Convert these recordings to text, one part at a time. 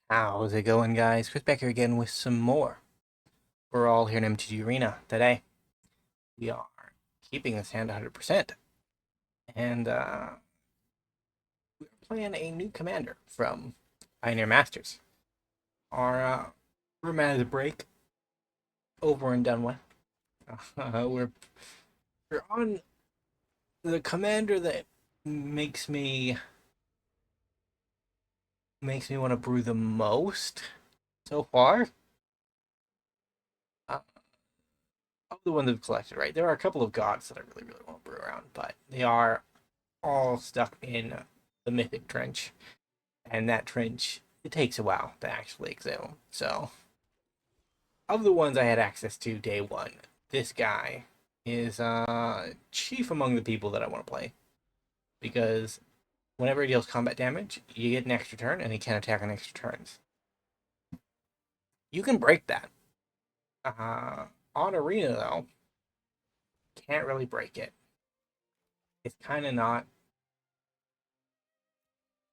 How's it going, guys? Chris back here again with some more. We're all here in MTG Arena today. We are keeping this hand 100%. And we're playing a new commander from Pioneer Masters. We're mad at the break. Over and done with. We're on the commander that makes me want to brew the most so far. Uh, of the ones I've collected, right? There are a couple of gods that I really, really want to brew around, but they are all stuck in the mythic trench, and that trench, it takes a while to actually exile. So, of the ones I had access to day one, this guy is chief among the people that I want to play, because whenever he deals combat damage, you get an extra turn, and he can attack on extra turns. You can break that. On Arena though, can't really break it. It's kind of not.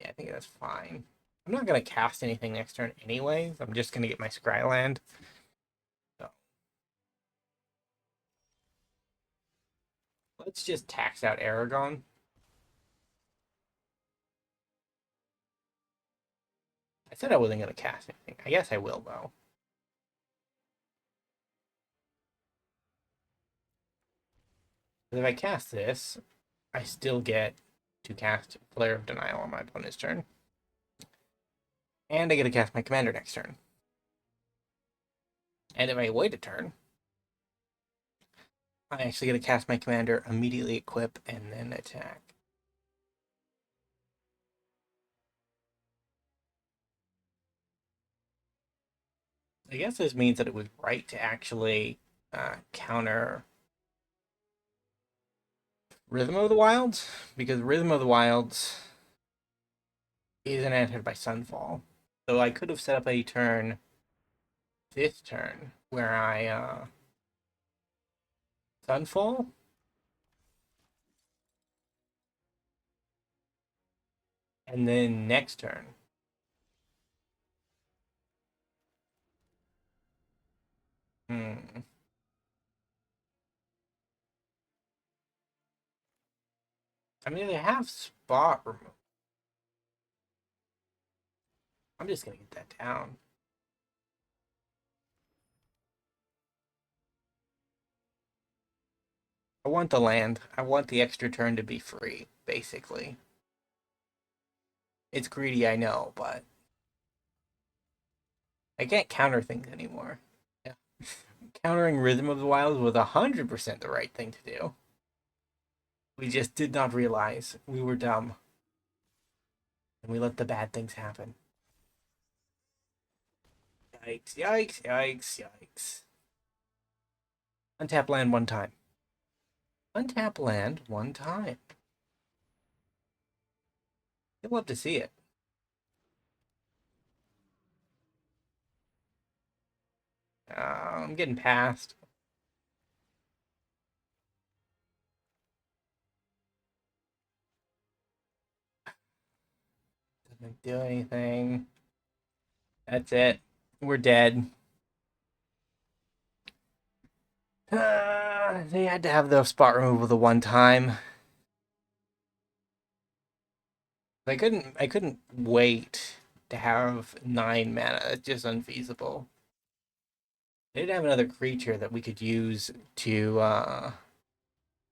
Yeah, I think that's fine. I'm not gonna cast anything next turn anyways. I'm just gonna get my Scryland. So let's just tax out Aragon. I said I wasn't gonna cast anything. I guess I will though. But if I cast this, I still get to cast Flare of Denial on my opponent's turn. And I get to cast my commander next turn. And if I wait a turn, I actually get to cast my commander, immediately equip, and then attack. I guess this means that it was right to actually counter Rhythm of the Wilds, because Rhythm of the Wilds isn't answered by Sunfall. So I could have set up a turn this turn where I Sunfall, and then next turn. Hmm. I mean, they have spot removal. I'm just gonna get that down. I want the land. I want the extra turn to be free, basically. It's greedy, I know, but I can't counter things anymore. Yeah. Countering Rhythm of the Wild was 100% the right thing to do. We just did not realize we were dumb, and we let the bad things happen. Yikes, yikes, yikes, yikes. Untap land one time. Untap land one time. You'd love to see it. I'm getting past. Doesn't do anything. That's it. We're dead. They had to have the spot removal the one time. I couldn't wait to have 9 mana. That's just unfeasible. They didn't have another creature that we could use to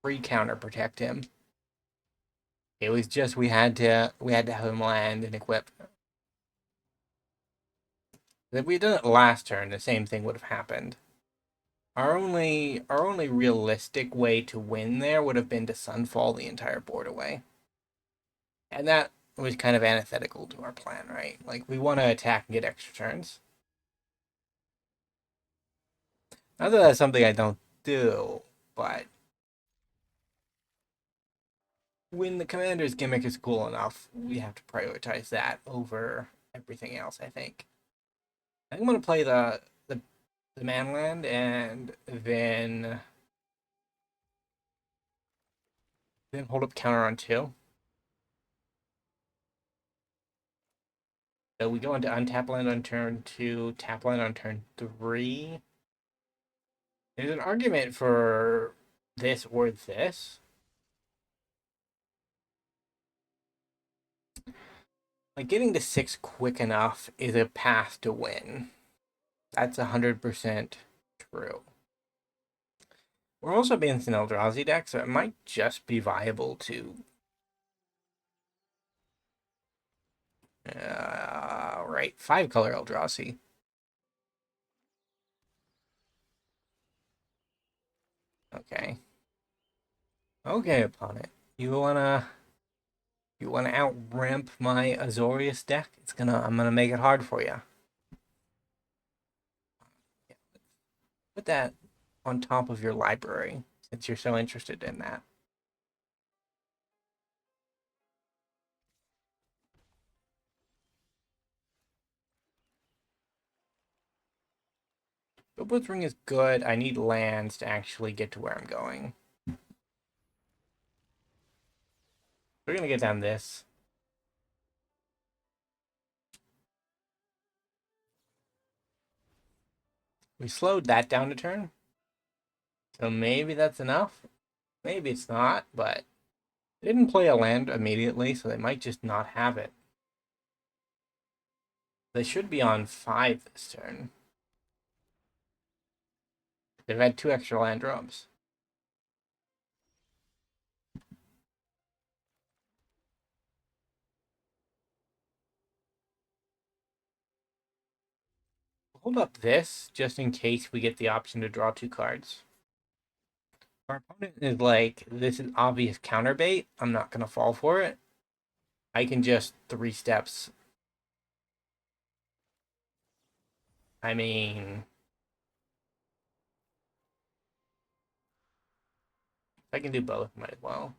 free counter protect him. It was just we had to have him land and equip. If we had done it last turn, the same thing would have happened. Our only realistic way to win there would have been to Sunfall the entire board away. And that was kind of antithetical to our plan, right? Like we want to attack and get extra turns. Not that that's something I don't do, but when the commander's gimmick is cool enough, we have to prioritize that over everything else, I think. I think I'm gonna play the manland and then hold up counter on two. So we go into untap land on turn 2, tap land on turn 3. There's an argument for this or this. Like, getting to 6 quick enough is a path to win. That's 100% true. We're also against an Eldrazi deck, so it might just be viable to... right, 5-color Eldrazi. Okay. Okay, opponent. You wanna out-ramp my Azorius deck? I'm gonna make it hard for you. Put that on top of your library, since you're so interested in that. Billboard's Ring is good. I need lands to actually get to where I'm going. We're gonna get down this. We slowed that down a turn. So maybe that's enough. Maybe it's not, but they didn't play a land immediately, so they might just not have it. They should be on 5 this turn. They've had 2 extra land drops. Hold up this, just in case we get the option to draw 2 cards. Our opponent is like, this is obvious counterbait. I'm not going to fall for it. I can just 3 steps. I mean... I can do both, might as well.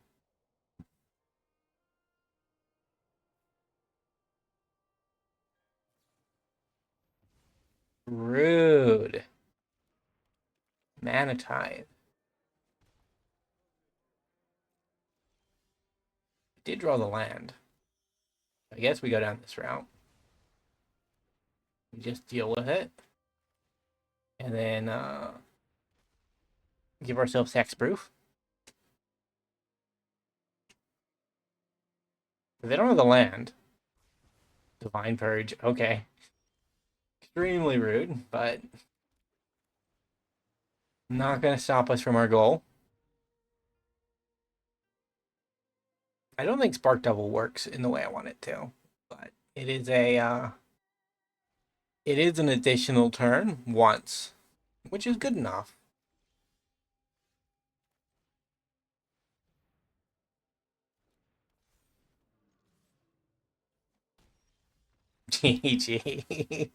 Rude. Mana Tithe. Did draw the land. I guess we go down this route. We just deal with it. And then give ourselves hexproof. If they don't have the land. Divine Purge. Okay. Extremely rude, but not going to stop us from our goal. I don't think Spark Double works in the way I want it to, but it is it is an additional turn once, which is good enough. GG.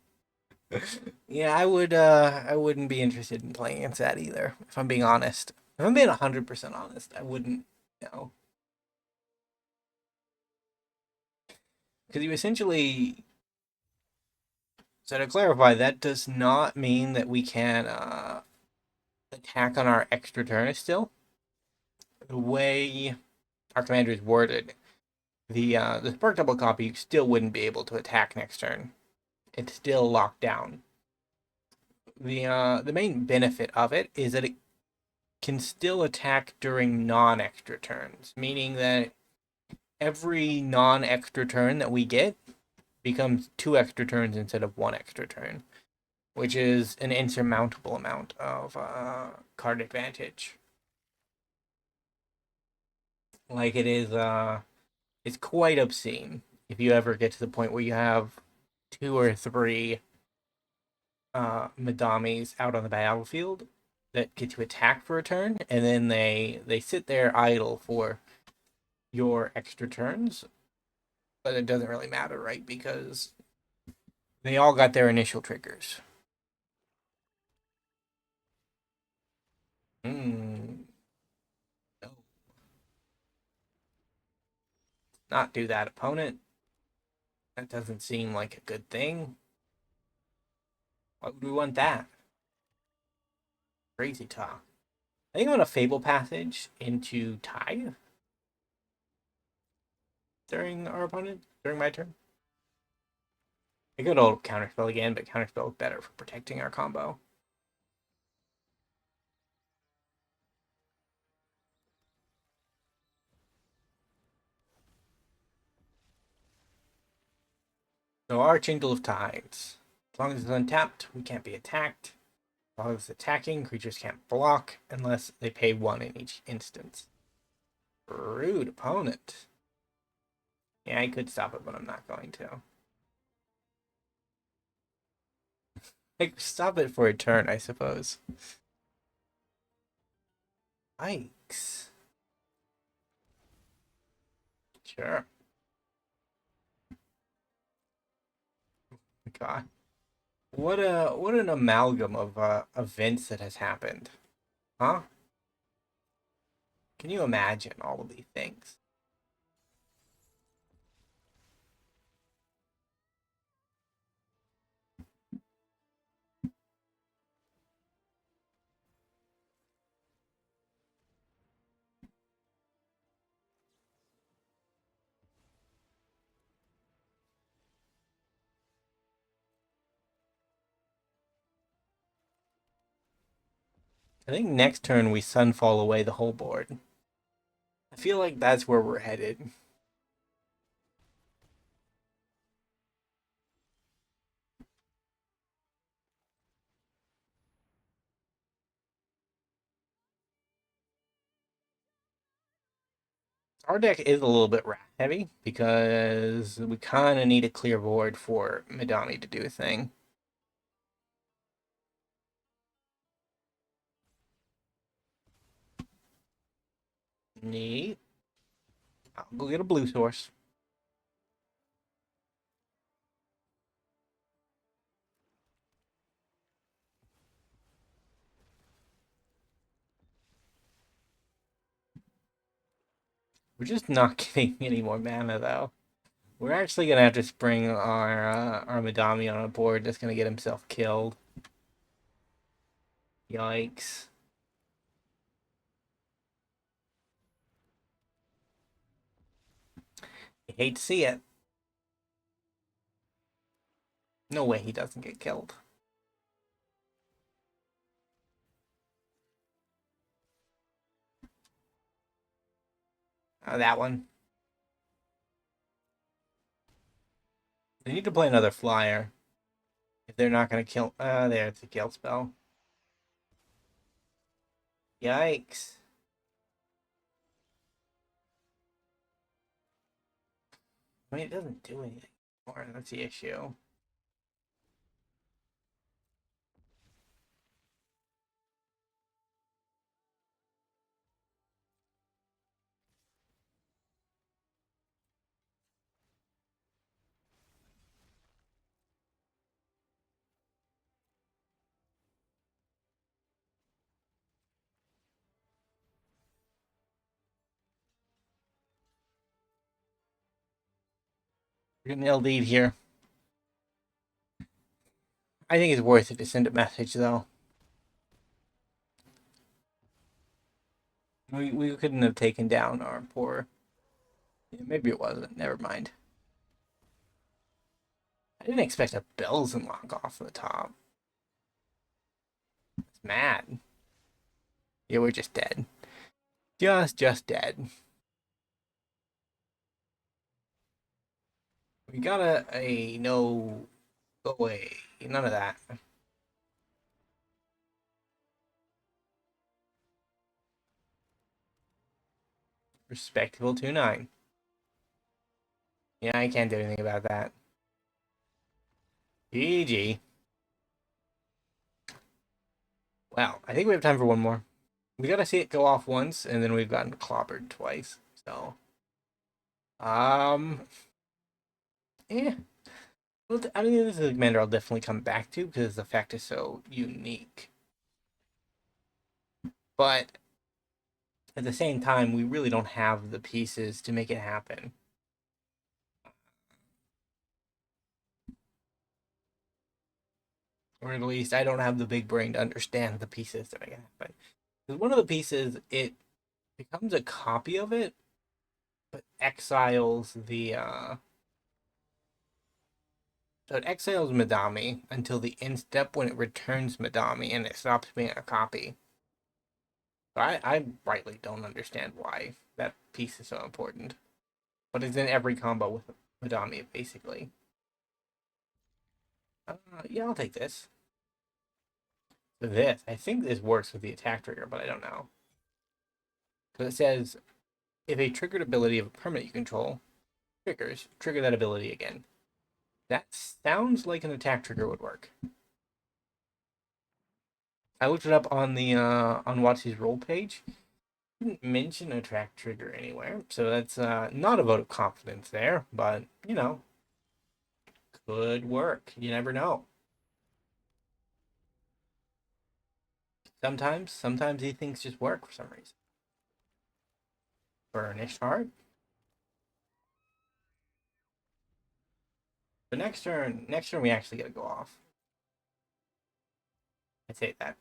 Yeah, I wouldn't be interested in playing against that either, if I'm being honest. If I'm being 100% honest, I wouldn't, Because you essentially... So to clarify, that does not mean that we can attack on our extra turn still. The way our commander is worded, the Spark Double copy still wouldn't be able to attack next turn. It's still locked down. The main benefit of it is that it can still attack during non-extra turns, meaning that every non-extra turn that we get becomes 2 extra turns instead of 1 extra turn, which is an insurmountable amount of card advantage. Like, it is, it's quite obscene if you ever get to the point where you have 2 or 3 Medomis out on the battlefield that get to attack for a turn, and then they sit there idle for your extra turns, but it doesn't really matter, right? Because they all got their initial triggers. No. Not do that, opponent. That doesn't seem like a good thing. Why would we want that? Crazy talk. I think I'm gonna Fabled Passage into Tithe during my turn. A good old counterspell again, but counterspell is better for protecting our combo. So Archangel of Tides. As long as it's untapped, we can't be attacked. As long as it's attacking, creatures can't block unless they pay 1 in each instance. Rude opponent. Yeah, I could stop it, but I'm not going to. I could stop it for a turn, I suppose. Yikes. Sure. God. What an amalgam of events that has happened. Huh? Can you imagine all of these things? I think next turn we Sunfall away the whole board. I feel like that's where we're headed. Our deck is a little bit wrath heavy because we kind of need a clear board for Medomai to do a thing. Neat. I'll go get a blue source. We're just not getting any more mana though. We're actually gonna have to spring our Medomai on a board that's gonna get himself killed. Yikes. I hate to see it. No way he doesn't get killed. That one. They need to play another flyer. If they're not gonna kill there's the kill spell. Yikes. I mean, it doesn't do anything more. That's the issue. We're getting LD'd here. I think it's worth it to send a message, though. We couldn't have taken down our poor... Yeah, maybe it wasn't. Never mind. I didn't expect a Bells and lock off the top. It's mad. Yeah, we're just dead. Just dead. We got a no... Go away. None of that. Respectable 2-9. Yeah, I can't do anything about that. GG. Well, I think we have time for one more. We gotta see it go off once, and then we've gotten clobbered twice. So, yeah. Well, I mean, this is a commander I'll definitely come back to because the fact is so unique. But at the same time, we really don't have the pieces to make it happen. Or at least I don't have the big brain to understand the pieces to make it happen. Because one of the pieces, it becomes a copy of it, but exiles the So it exiles Medomai until the end step when it returns Medomai and it stops being a copy. So I rightly don't understand why that piece is so important. But it's in every combo with Medomai, basically. Yeah, I'll take this. I think this works with the attack trigger, but I don't know. Because it says, if a triggered ability of a permanent you control triggers, trigger that ability again. That sounds like an attack trigger would work. I looked it up on the on WotC's roll page. Didn't mention a attack trigger anywhere, so that's not a vote of confidence there. But you know, could work. You never know. Sometimes these things just work for some reason. Burnished Hart. But next turn we actually gotta go off. I say that.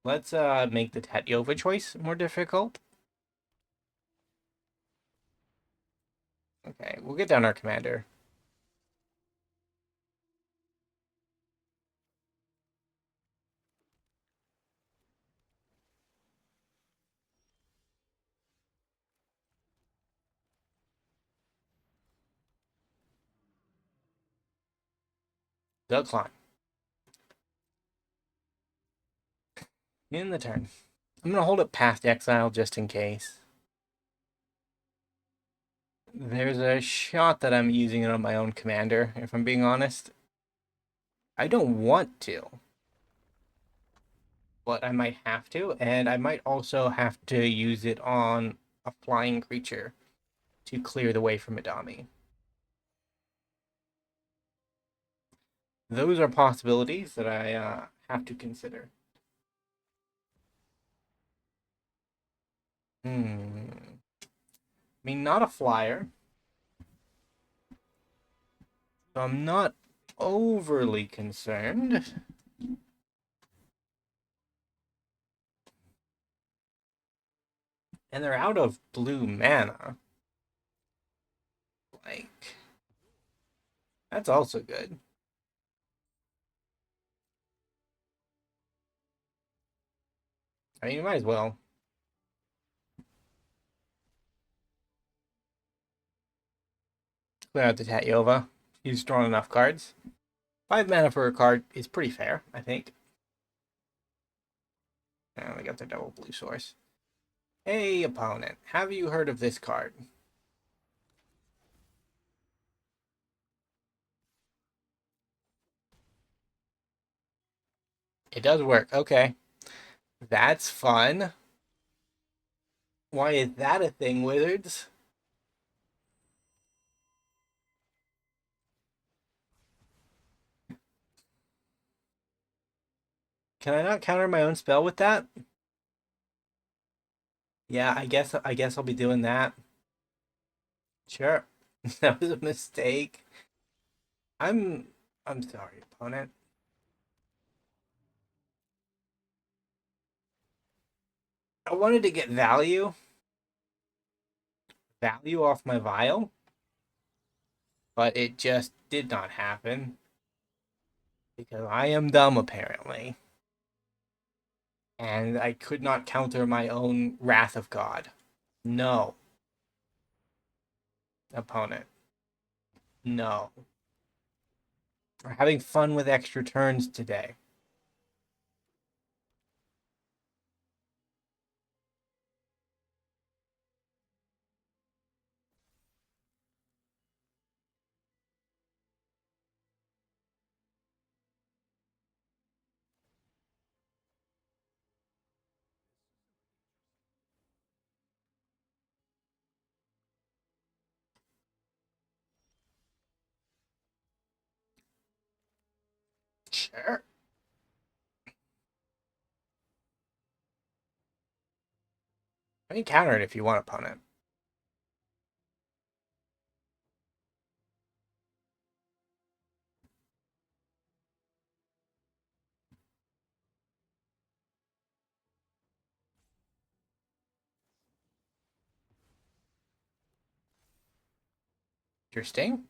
Let's make the Tatyova choice more difficult. Okay, we'll get down our commander. Decline. In the turn. I'm gonna hold it past exile just in case. There's a shot that I'm using it on my own commander, if I'm being honest. I don't want to, but I might have to, and I might also have to use it on a flying creature to clear the way for Medomai. Those are possibilities that I have to consider. I mean, not a flyer, so I'm not overly concerned. And they're out of blue mana. Like, that's also good. I mean, you might as well. Clear out the Tatyova. He's drawn enough cards. 5 mana for a card is pretty fair, I think. And we got the double blue source. Hey, opponent, have you heard of this card? It does work. Okay. That's fun. Why is that a thing, Wizards? Can I not counter my own spell with that? Yeah, I guess I'll be doing that. Sure. That was a mistake. I'm I'm sorry, opponent. I wanted to get value off my vial, but it just did not happen because I am dumb apparently. And I could not counter my own Wrath of God. No, opponent. No. We're having fun with extra turns today. Sure. I can counter it if you want, opponent. Interesting.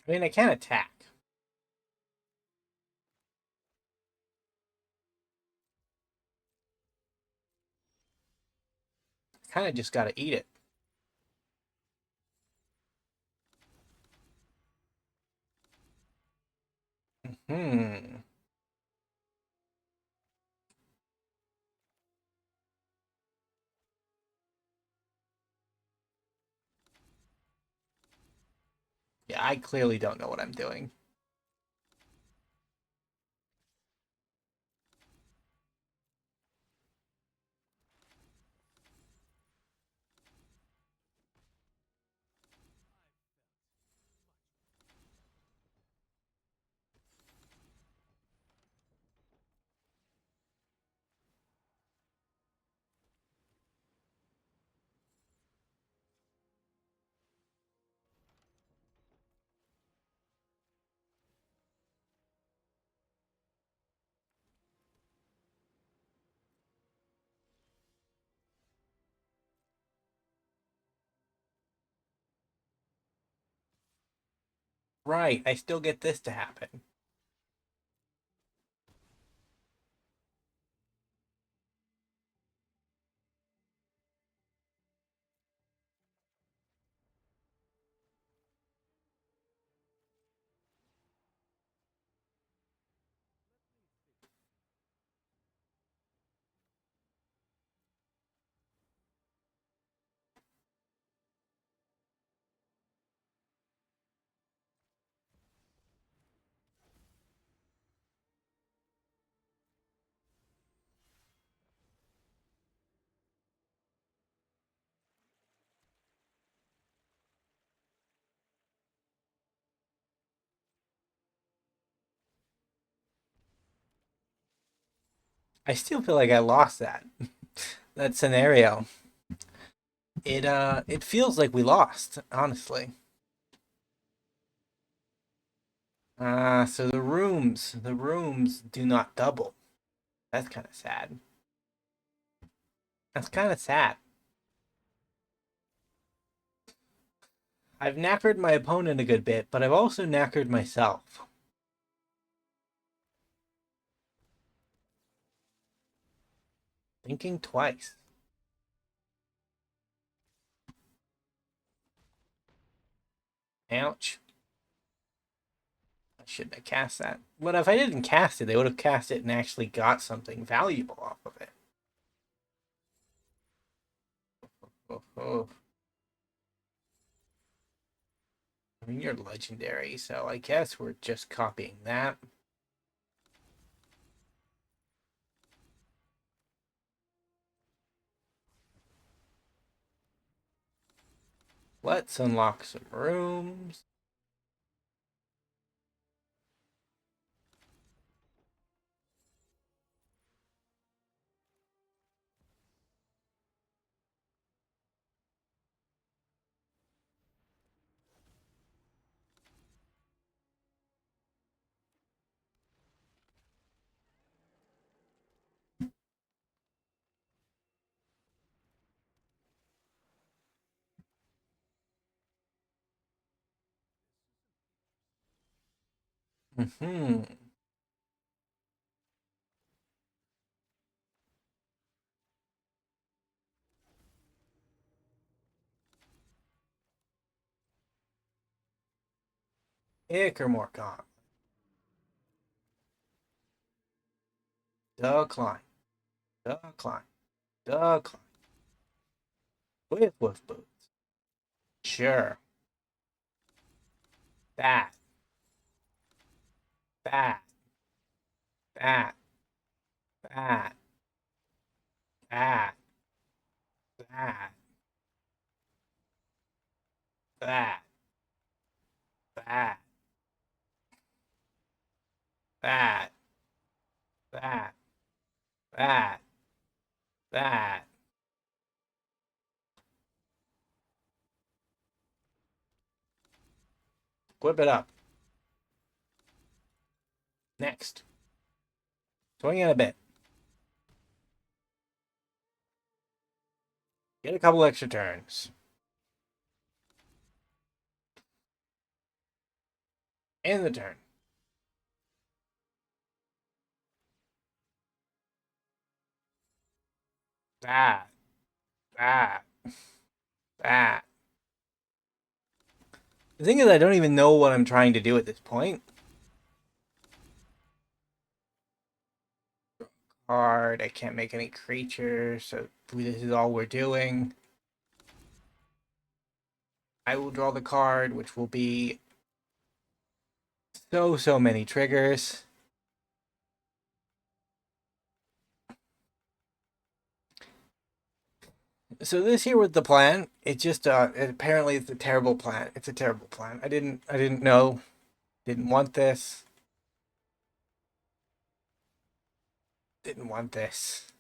I mean, I can attack. Kind of just gotta eat it. Hmm. Yeah, I clearly don't know what I'm doing. Right, I still get this to happen. I still feel like I lost that scenario. It feels like we lost, honestly. So the rooms do not double. That's kind of sad. That's kind of sad. I've knackered my opponent a good bit, but I've also knackered myself. Thinking twice. Ouch. I shouldn't have cast that. But if I didn't cast it, they would have cast it and actually got something valuable off of it. Oh, oh. I mean, you're legendary, so I guess we're just copying that. Let's unlock some rooms. Mm-hmm. Ickermorkon. Decline. Decline. Decline. With boots. Sure. That. That. That. That. That. That. That. That. That. That. That. Whip it up. Next. Swing in a bit. Get a couple extra turns. End the turn. That. That. That. The thing is, I don't even know what I'm trying to do at this point. Card. I can't make any creatures, so this is all we're doing. I will draw the card, which will be so many triggers. So this here was the plan. It just apparently it's a terrible plan. It's a terrible plan. I didn't know. Didn't want this. Didn't want this.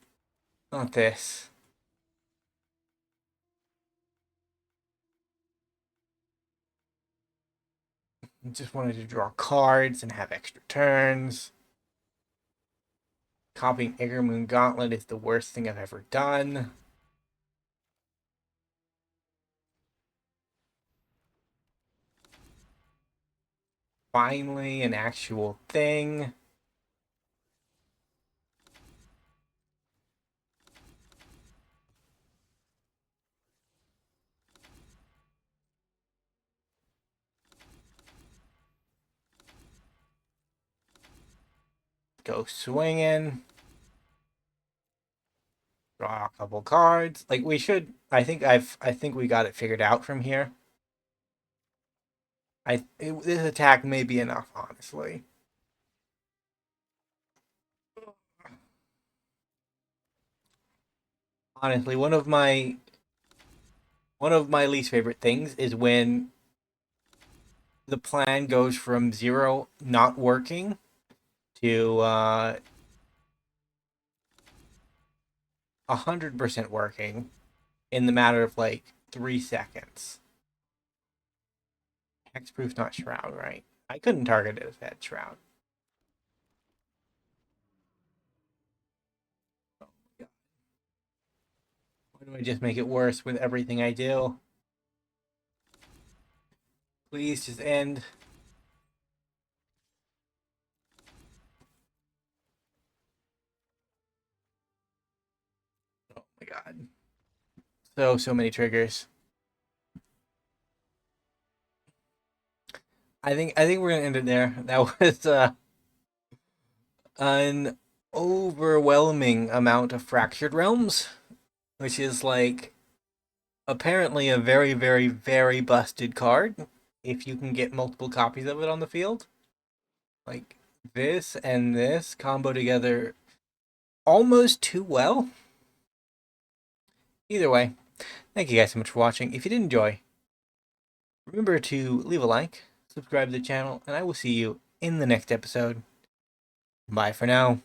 Not this. Just wanted to draw cards and have extra turns. Copying Eggermoon Gauntlet is the worst thing I've ever done. Finally, an actual thing. Go swinging. Draw a couple cards. Like we should. I think we got it figured out from here. This attack may be enough, honestly. Honestly, one of my least favorite things is when the plan goes from 0 not working to 100% working in the matter of like 3 seconds. Hexproof, not Shroud, right? I couldn't target it as that Shroud. Oh my god. Why do I just make it worse with everything I do? Please just end. Oh my god. So many triggers. I think we're gonna end it there. That was an overwhelming amount of Fractured Realms, which is like apparently a very busted card if you can get multiple copies of it on the field. Like this and this combo together almost too well. Either way, thank you guys so much for watching. If you did enjoy, remember to leave a like, subscribe to the channel, and I will see you in the next episode. Bye for now.